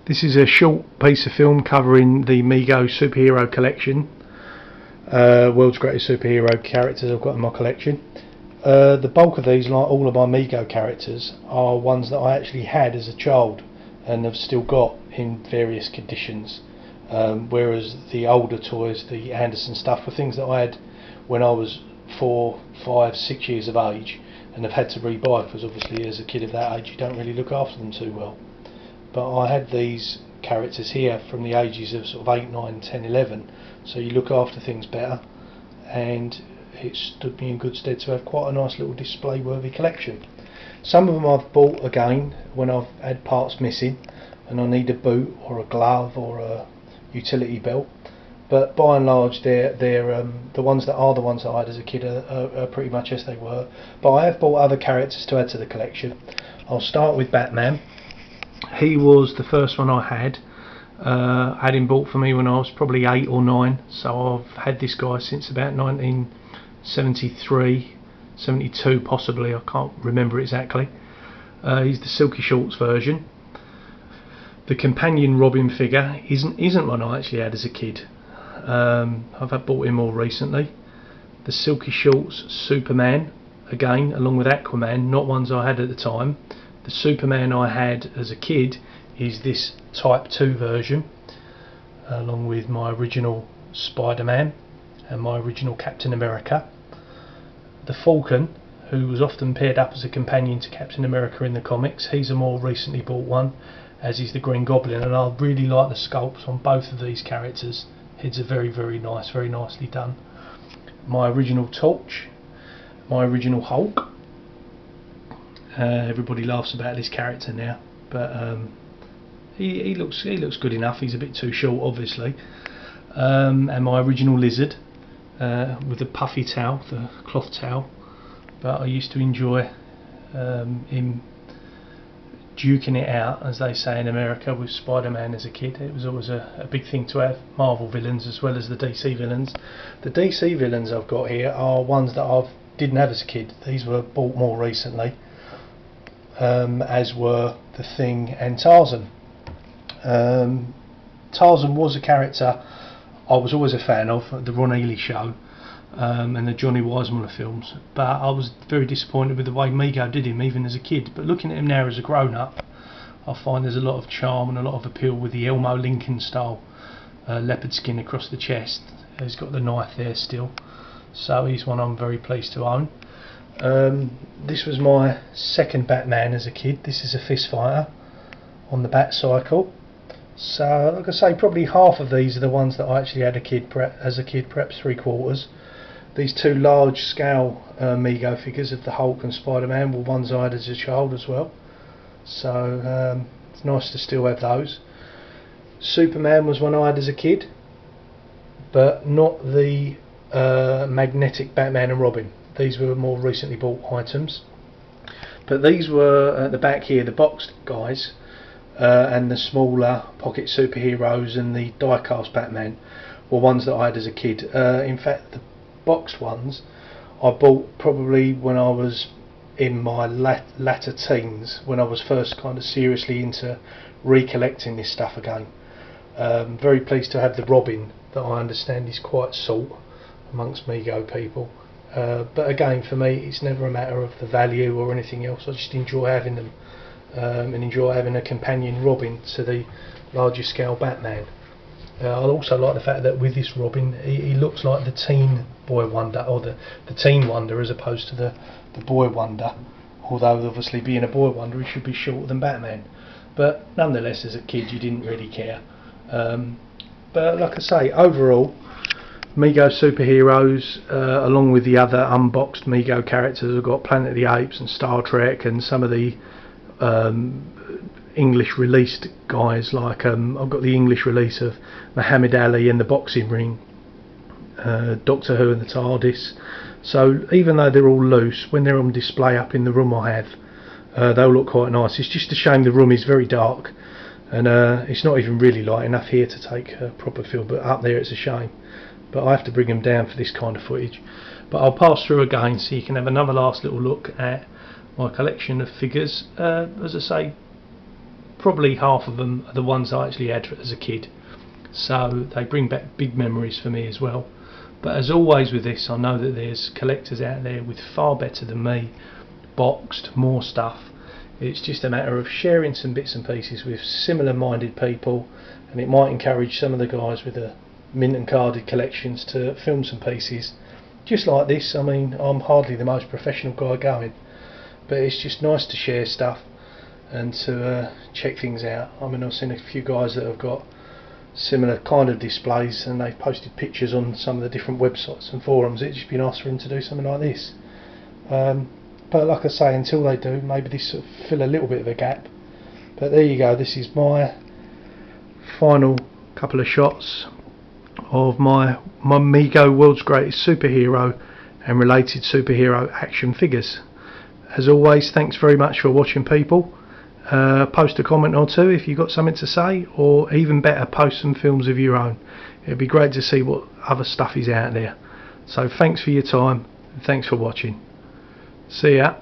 This is a short piece of film covering the Mego superhero collection. World's greatest superhero characters I've got in my collection. The bulk of these, like all of my Mego characters, are ones that I actually had as a child and have still got in various conditions. Whereas the older toys, the Anderson stuff, were things that I had when I was 4, 5, 6 years of age and have had to rebuy, because obviously as a kid of that age you don't really look after them too well. But I had these characters here from the ages of sort of 8, 9, 10, 11, so you look after things better, and it stood me in good stead to have quite a nice little display worthy collection. Some of them I've bought again when I've had parts missing and I need a boot or a glove or a utility belt, but by and large they're the ones that I had as a kid are pretty much as they were. But I have bought other characters to add to the collection. I'll start with Batman. He was the first one I had. Had him bought for me when I was probably 8 or 9, so I've had this guy since about 1973, 72 possibly, I can't remember exactly. He's the Silky Shorts version. The companion Robin figure isn't one I actually had as a kid. I've bought him more recently. The Silky Shorts Superman, again along with Aquaman, not ones I had at the time. The Superman I had as a kid is this Type 2 version, along with my original Spider-Man and my original Captain America. The Falcon, who was often paired up as a companion to Captain America in the comics, he's a more recently bought one, as is the Green Goblin, and I really like the sculpts on both of these characters. Heads are very, very nice, very nicely done. My original Torch, my original Hulk. Everybody laughs about this character now, but he looks good enough. He's a bit too short, obviously. And my original Lizard, with the puffy tail, the cloth tail. But I used to enjoy him duking it out, as they say in America, with Spider-Man as a kid. It was always a big thing to have Marvel villains as well as the DC villains. The DC villains I've got here are ones that I didn't have as a kid. These were bought more recently. As were The Thing and Tarzan. Tarzan was a character I was always a fan of, the Ron Ely show, and the Johnny Weissmuller films, but I was very disappointed with the way Mego did him even as a kid. But looking at him now as a grown up, I find there's a lot of charm and a lot of appeal with the Elmo Lincoln style leopard skin across the chest. He's got the knife there still, so he's one I'm very pleased to own. This was my second Batman as a kid. This is a fist fighter on the Bat Cycle. So, like I say, probably half of these are the ones that I actually had as a kid, perhaps 3/4. These two large scale Mego figures of the Hulk and Spider-Man were ones I had as a child as well. So it's nice to still have those. Superman was one I had as a kid, but not the magnetic Batman and Robin. These were more recently bought items. But these were at the back here, the boxed guys, and the smaller pocket superheroes and the die-cast Batman were ones that I had as a kid. In fact, the boxed ones I bought probably when I was in my latter teens, when I was first kind of seriously into recollecting this stuff again. Very pleased to have the Robin, that I understand is quite sought amongst Mego people. But again, for me, it's never a matter of the value or anything else. I just enjoy having them, and enjoy having a companion Robin to the larger scale Batman. I also like the fact that with this Robin, he looks like the teen boy wonder, or the teen wonder, as opposed to the boy wonder. Although obviously being a boy wonder, he should be shorter than Batman. But nonetheless, as a kid, you didn't really care. But like I say, overall, Mego superheroes, along with the other unboxed Mego characters, have got Planet of the Apes and Star Trek and some of the English released guys, like I've got the English release of Muhammad Ali and the Boxing Ring, Doctor Who and the TARDIS. So even though they're all loose, when they're on display up in the room I have, they all look quite nice. It's just a shame the room is very dark, and it's not even really light enough here to take a proper feel, but up there it's a shame. But I have to bring them down for this kind of footage. But I'll pass through again so you can have another last little look at my collection of figures. As I say, probably half of them are the ones I actually had as a kid, so they bring back big memories for me as well. But as always with this, I know that there's collectors out there with far better than me, boxed, more stuff. It's just a matter of sharing some bits and pieces with similar minded people, and it might encourage some of the guys with the mint and carded collections to film some pieces just like this. I mean, I'm hardly the most professional guy going, but it's just nice to share stuff and to check things out. I mean, I've seen a few guys that have got similar kind of displays, and they've posted pictures on some of the different websites and forums. It'd just be nice for them to do something like this. But like I say, until they do, maybe this sort of fill a little bit of a gap. But there you go, this is my final couple of shots of my Mego World's Greatest Superhero and related superhero action figures. As always, thanks very much for watching, people. Post a comment or two if you've got something to say, or even better, post some films of your own. It'd be great to see what other stuff is out there. So thanks for your time, and thanks for watching. See ya.